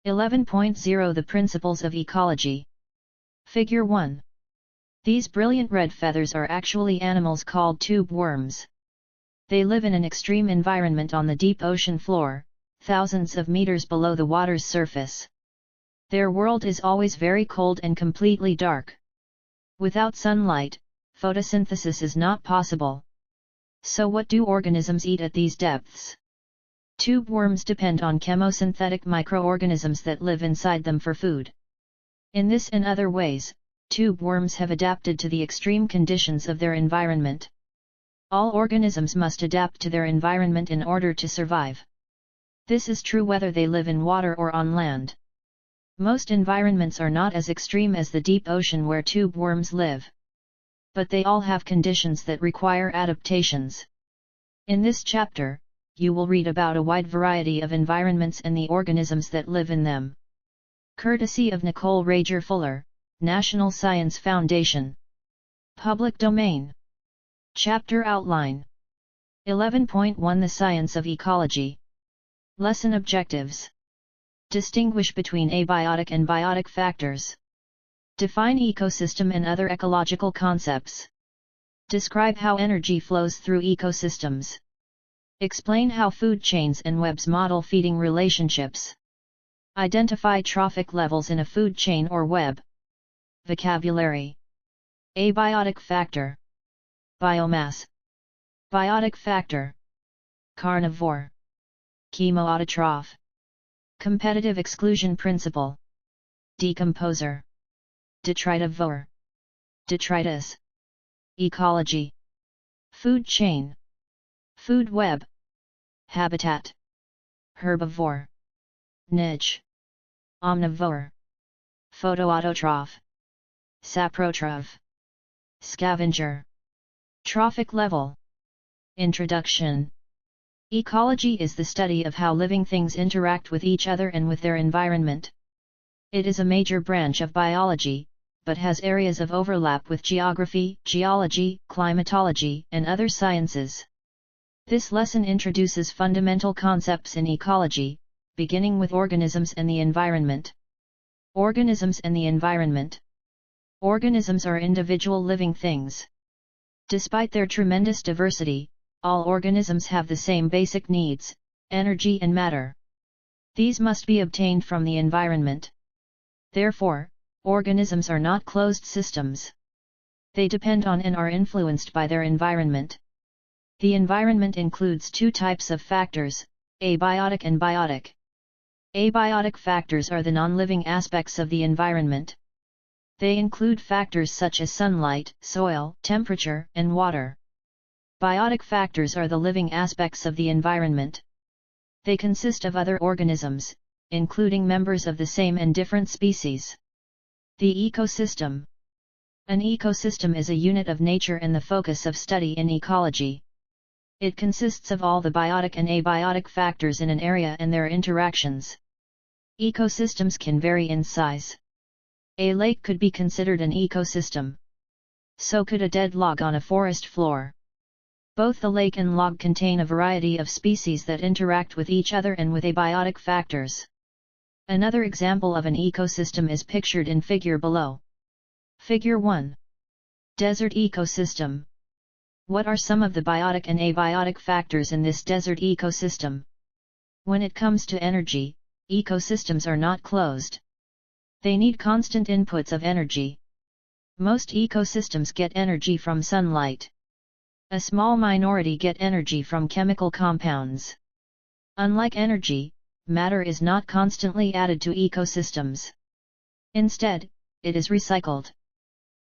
11.0 The Principles of Ecology. Figure 1. These brilliant red feathers are actually animals called tube worms. They live in an extreme environment on the deep ocean floor, thousands of meters below the water's surface. Their world is always very cold and completely dark. Without sunlight, photosynthesis is not possible. So what do organisms eat at these depths? Tube worms depend on chemosynthetic microorganisms that live inside them for food. In this and other ways, tube worms have adapted to the extreme conditions of their environment. All organisms must adapt to their environment in order to survive. This is true whether they live in water or on land. Most environments are not as extreme as the deep ocean where tube worms live. But they all have conditions that require adaptations. In this chapter, you will read about a wide variety of environments and the organisms that live in them. Courtesy of Nicole Rager Fuller, National Science Foundation. Public Domain. Chapter Outline. 11.1 The Science of Ecology. Lesson Objectives. Distinguish between abiotic and biotic factors. Define ecosystem and other ecological concepts. Describe how energy flows through ecosystems. Explain how food chains and webs model feeding relationships. Identify trophic levels in a food chain or web. Vocabulary. Abiotic factor. Biomass. Biotic factor. Carnivore. Chemoautotroph. Competitive exclusion principle. Decomposer. Detritivore. Detritus. Ecology. Food chain. Food web. Habitat. Herbivore. Niche. Omnivore. Photoautotroph. Saprotroph. Scavenger. Trophic level. Introduction. Ecology is the study of how living things interact with each other and with their environment. It is a major branch of biology, but has areas of overlap with geography, geology, climatology, and other sciences. This lesson introduces fundamental concepts in ecology, beginning with organisms and the environment. Organisms and the environment. Organisms are individual living things. Despite their tremendous diversity, all organisms have the same basic needs: energy and matter. These must be obtained from the environment. Therefore, organisms are not closed systems. They depend on and are influenced by their environment. The environment includes two types of factors, abiotic and biotic. Abiotic factors are the non-living aspects of the environment. They include factors such as sunlight, soil, temperature, and water. Biotic factors are the living aspects of the environment. They consist of other organisms, including members of the same and different species. The ecosystem. An ecosystem is a unit of nature and the focus of study in ecology. It consists of all the biotic and abiotic factors in an area and their interactions. Ecosystems can vary in size. A lake could be considered an ecosystem. So could a dead log on a forest floor. Both the lake and log contain a variety of species that interact with each other and with abiotic factors. Another example of an ecosystem is pictured in figure below. Figure 1. Desert ecosystem. What are some of the biotic and abiotic factors in this desert ecosystem? When it comes to energy, ecosystems are not closed. They need constant inputs of energy. Most ecosystems get energy from sunlight. A small minority get energy from chemical compounds. Unlike energy, matter is not constantly added to ecosystems. Instead, it is recycled.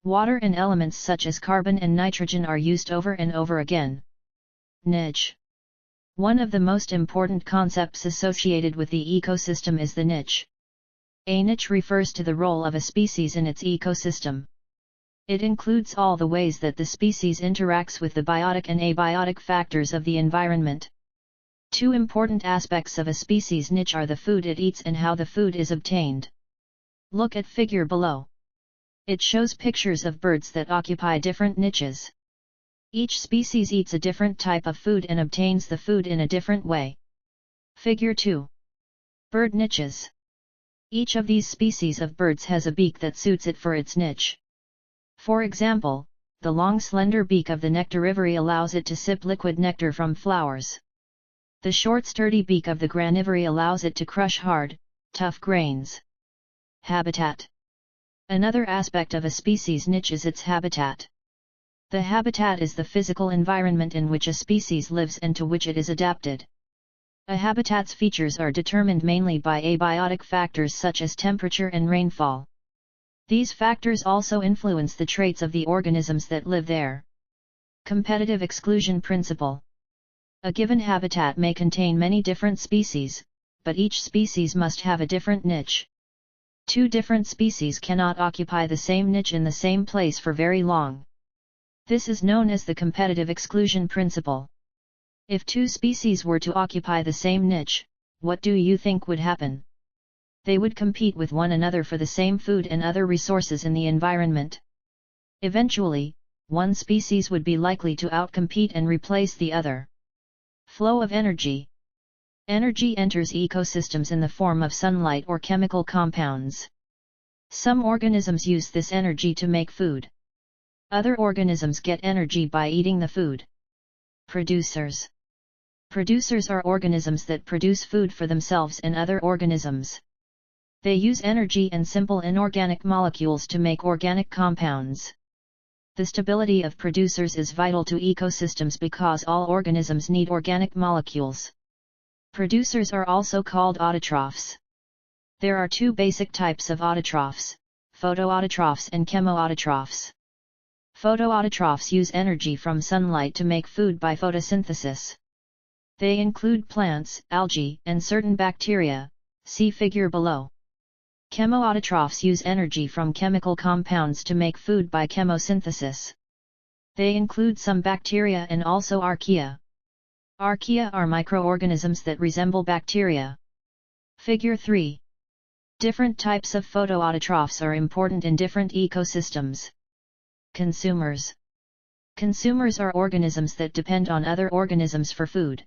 Water and elements such as carbon and nitrogen are used over and over again. Niche. One of the most important concepts associated with the ecosystem is the niche. A niche refers to the role of a species in its ecosystem. It includes all the ways that the species interacts with the biotic and abiotic factors of the environment. Two important aspects of a species' niche are the food it eats and how the food is obtained. Look at figure below. It shows pictures of birds that occupy different niches. Each species eats a different type of food and obtains the food in a different way. Figure 2. Bird niches. Each of these species of birds has a beak that suits it for its niche. For example, the long slender beak of the nectarivary allows it to sip liquid nectar from flowers. The short sturdy beak of the granivary allows it to crush hard, tough grains. Habitat. Another aspect of a species' niche is its habitat. The habitat is the physical environment in which a species lives and to which it is adapted. A habitat's features are determined mainly by abiotic factors such as temperature and rainfall. These factors also influence the traits of the organisms that live there. Competitive exclusion principle. A given habitat may contain many different species, but each species must have a different niche. Two different species cannot occupy the same niche in the same place for very long. This is known as the competitive exclusion principle. If two species were to occupy the same niche, what do you think would happen? They would compete with one another for the same food and other resources in the environment. Eventually, one species would be likely to outcompete and replace the other. Flow of energy. Energy enters ecosystems in the form of sunlight or chemical compounds. Some organisms use this energy to make food. Other organisms get energy by eating the food. Producers. Producers are organisms that produce food for themselves and other organisms. They use energy and simple inorganic molecules to make organic compounds. The stability of producers is vital to ecosystems because all organisms need organic molecules. Producers are also called autotrophs. There are two basic types of autotrophs, photoautotrophs and chemoautotrophs. Photoautotrophs use energy from sunlight to make food by photosynthesis. They include plants, algae, and certain bacteria, see figure below. Chemoautotrophs use energy from chemical compounds to make food by chemosynthesis. They include some bacteria and also archaea. Archaea are microorganisms that resemble bacteria. Figure 3. Different types of photoautotrophs are important in different ecosystems. Consumers. Consumers are organisms that depend on other organisms for food.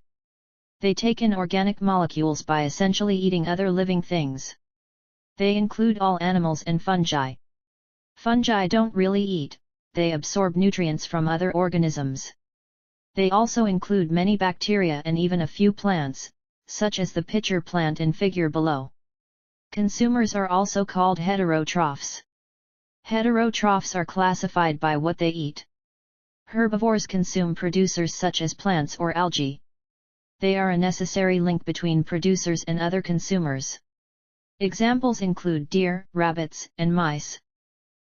They take in organic molecules by essentially eating other living things. They include all animals and fungi. Fungi don't really eat, they absorb nutrients from other organisms. They also include many bacteria and even a few plants, such as the pitcher plant in figure below. Consumers are also called heterotrophs. Heterotrophs are classified by what they eat. Herbivores consume producers such as plants or algae. They are a necessary link between producers and other consumers. Examples include deer, rabbits, and mice.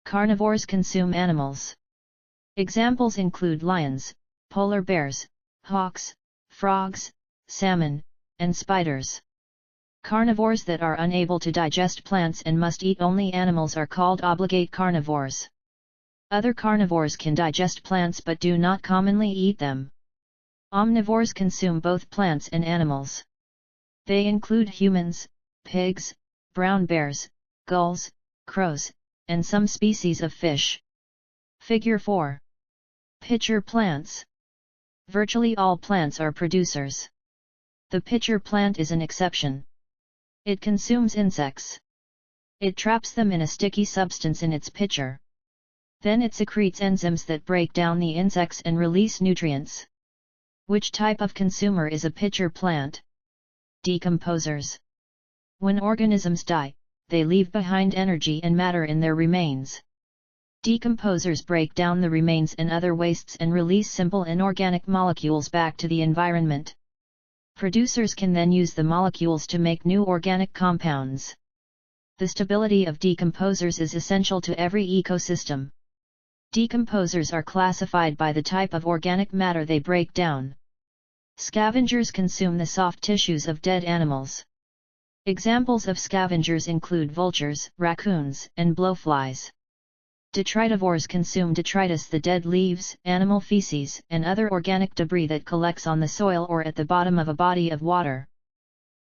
Carnivores consume animals. Examples include lions, polar bears, hawks, frogs, salmon, and spiders. Carnivores that are unable to digest plants and must eat only animals are called obligate carnivores. Other carnivores can digest plants but do not commonly eat them. Omnivores consume both plants and animals. They include humans, pigs, brown bears, gulls, crows, and some species of fish. Figure 4. Pitcher plants. Virtually all plants are producers. The pitcher plant is an exception. It consumes insects. It traps them in a sticky substance in its pitcher. Then it secretes enzymes that break down the insects and release nutrients. Which type of consumer is a pitcher plant? Decomposers. When organisms die, they leave behind energy and matter in their remains. Decomposers break down the remains and other wastes and release simple inorganic molecules back to the environment. Producers can then use the molecules to make new organic compounds. The stability of decomposers is essential to every ecosystem. Decomposers are classified by the type of organic matter they break down. Scavengers consume the soft tissues of dead animals. Examples of scavengers include vultures, raccoons, and blowflies. Detritivores consume detritus, the dead leaves, animal feces, and other organic debris that collects on the soil or at the bottom of a body of water.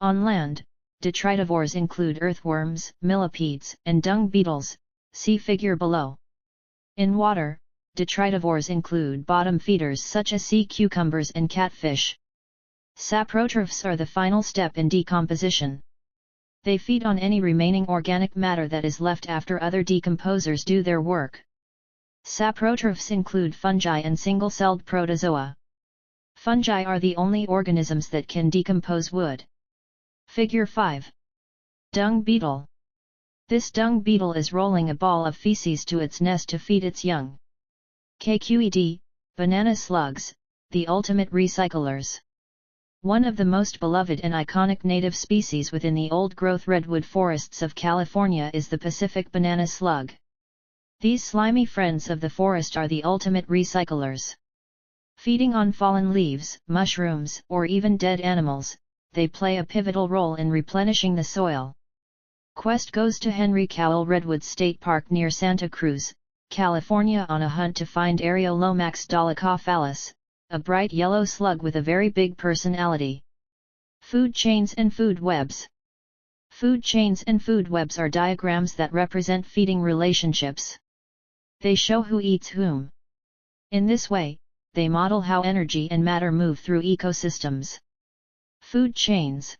On land, detritivores include earthworms, millipedes, and dung beetles, see figure below. In water, detritivores include bottom feeders such as sea cucumbers and catfish. Saprotrophs are the final step in decomposition. They feed on any remaining organic matter that is left after other decomposers do their work. Saprotrophs include fungi and single-celled protozoa. Fungi are the only organisms that can decompose wood. Figure 5. Dung beetle. This dung beetle is rolling a ball of feces to its nest to feed its young. CK12 banana slugs, the ultimate recyclers. One of the most beloved and iconic native species within the old-growth redwood forests of California is the Pacific banana slug. These slimy friends of the forest are the ultimate recyclers. Feeding on fallen leaves, mushrooms, or even dead animals, they play a pivotal role in replenishing the soil. Quest goes to Henry Cowell Redwood State Park near Santa Cruz, California on a hunt to find Areolomax dolichophalis, a bright yellow slug with a very big personality. Food chains and food webs. Food chains and food webs are diagrams that represent feeding relationships. They show who eats whom. In this way, they model how energy and matter move through ecosystems. Food chains.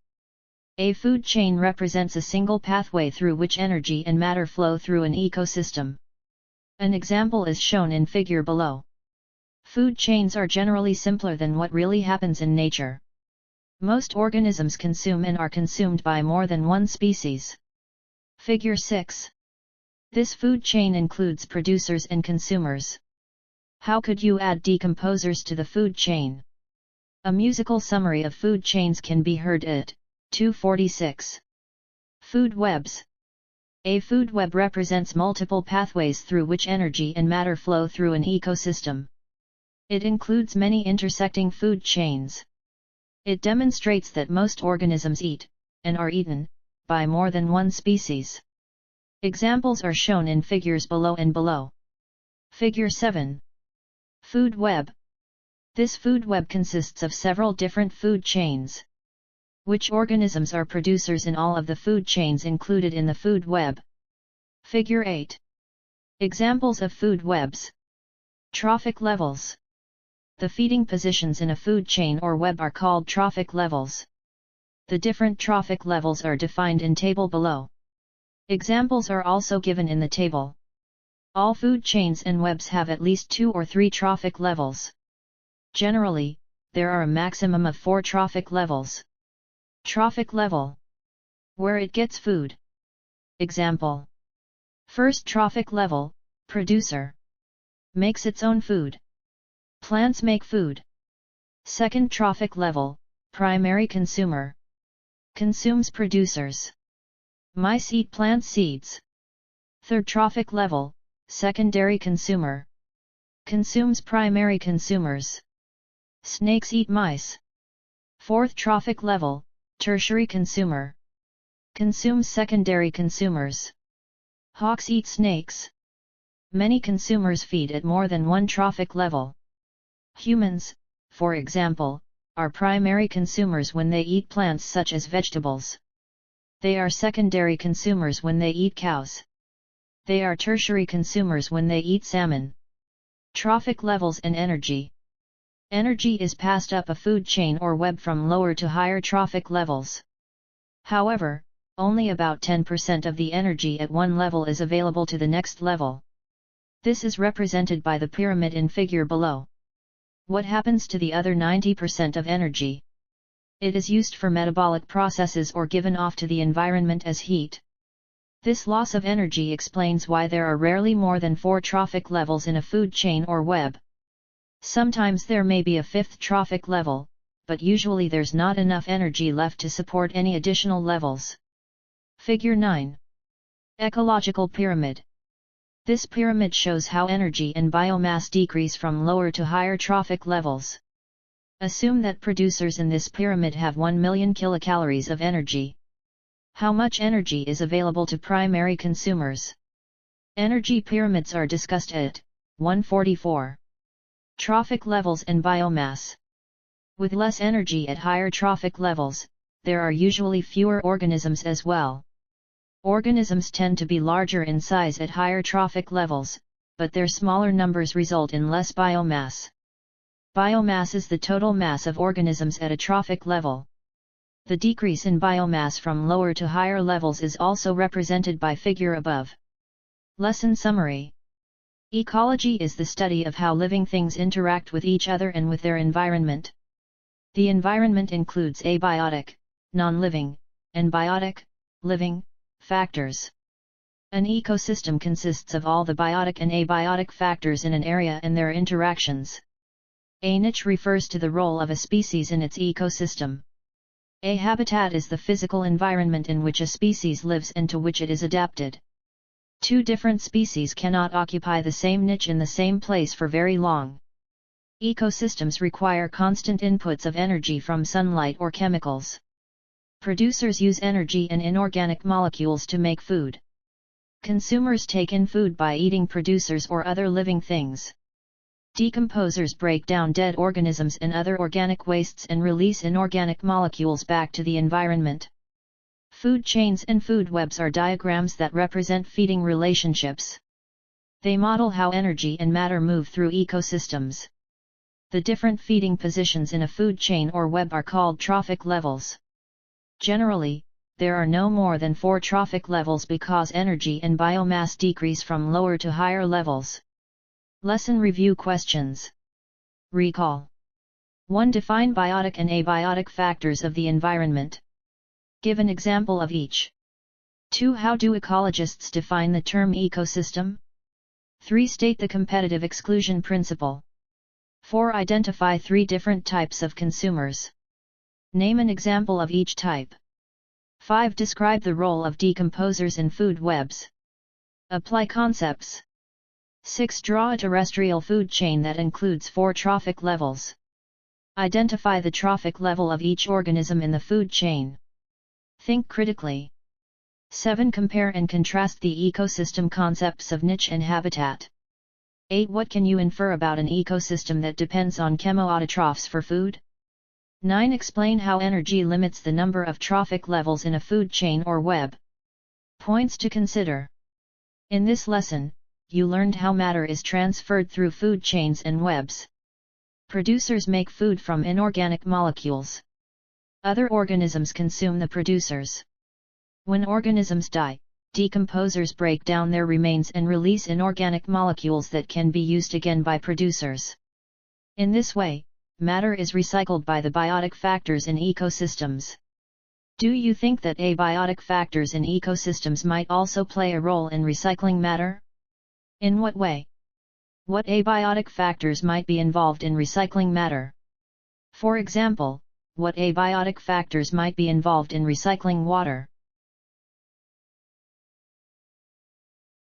A food chain represents a single pathway through which energy and matter flow through an ecosystem. An example is shown in figure below. Food chains are generally simpler than what really happens in nature. Most organisms consume and are consumed by more than one species. Figure 6. This food chain includes producers and consumers. How could you add decomposers to the food chain? A musical summary of food chains can be heard at 246. Food webs. A food web represents multiple pathways through which energy and matter flow through an ecosystem. It includes many intersecting food chains. It demonstrates that most organisms eat, and are eaten, by more than one species. Examples are shown in figures below and below. Figure 7. Food web. This food web consists of several different food chains. Which organisms are producers in all of the food chains included in the food web? Figure 8. Examples of food webs. Trophic levels. The feeding positions in a food chain or web are called trophic levels. The different trophic levels are defined in table below. Examples are also given in the table. All food chains and webs have at least 2 or 3 trophic levels. Generally, there are a maximum of 4 trophic levels. Trophic level. Where it gets food. Example. First trophic level, producer. Makes its own food. Plants make food. Second trophic level, primary consumer. Consumes producers. Mice eat plant seeds. Third trophic level, secondary consumer. Consumes primary consumers. Snakes eat mice. Fourth trophic level, tertiary consumer. Consumes secondary consumers. Hawks eat snakes. Many consumers feed at more than one trophic level. Humans, for example, are primary consumers when they eat plants such as vegetables. They are secondary consumers when they eat cows. They are tertiary consumers when they eat salmon. Trophic levels and energy. Energy is passed up a food chain or web from lower to higher trophic levels. However, only about 10% of the energy at one level is available to the next level. This is represented by the pyramid in figure below. What happens to the other 90% of energy? It is used for metabolic processes or given off to the environment as heat. This loss of energy explains why there are rarely more than 4 trophic levels in a food chain or web. Sometimes there may be a 5th trophic level, but usually there's not enough energy left to support any additional levels. Figure 9. Ecological pyramid. This pyramid shows how energy and biomass decrease from lower to higher trophic levels. Assume that producers in this pyramid have 1 million kilocalories of energy. How much energy is available to primary consumers? Energy pyramids are discussed at 144. Trophic levels and biomass. With less energy at higher trophic levels, there are usually fewer organisms as well. Organisms tend to be larger in size at higher trophic levels, but their smaller numbers result in less biomass. Biomass is the total mass of organisms at a trophic level. The decrease in biomass from lower to higher levels is also represented by figure above. Lesson summary. Ecology is the study of how living things interact with each other and with their environment. The environment includes abiotic, non-living, and biotic, living, factors. An ecosystem consists of all the biotic and abiotic factors in an area and their interactions. A niche refers to the role of a species in its ecosystem. A habitat is the physical environment in which a species lives and to which it is adapted. Two different species cannot occupy the same niche in the same place for very long. Ecosystems require constant inputs of energy from sunlight or chemicals. Producers use energy and inorganic molecules to make food. Consumers take in food by eating producers or other living things. Decomposers break down dead organisms and other organic wastes and release inorganic molecules back to the environment. Food chains and food webs are diagrams that represent feeding relationships. They model how energy and matter move through ecosystems. The different feeding positions in a food chain or web are called trophic levels. Generally, there are no more than 4 trophic levels because energy and biomass decrease from lower to higher levels. Lesson review questions. Recall. 1. Define biotic and abiotic factors of the environment. Give an example of each. 2. How do ecologists define the term ecosystem? 3. State the competitive exclusion principle. 4. Identify 3 different types of consumers. Name an example of each type. 5. Describe the role of decomposers in food webs. Apply concepts. 6. Draw a terrestrial food chain that includes 4 trophic levels. Identify the trophic level of each organism in the food chain. Think critically. 7. Compare and contrast the ecosystem concepts of niche and habitat. 8. What can you infer about an ecosystem that depends on chemoautotrophs for food? 9. Explain how energy limits the number of trophic levels in a food chain or web. Points to consider. In this lesson, you learned how matter is transferred through food chains and webs. Producers make food from inorganic molecules. Other organisms consume the producers. When organisms die, decomposers break down their remains and release inorganic molecules that can be used again by producers. In this way, matter is recycled by the biotic factors in ecosystems. Do you think that abiotic factors in ecosystems might also play a role in recycling matter? In what way? What abiotic factors might be involved in recycling matter? For example, what abiotic factors might be involved in recycling water?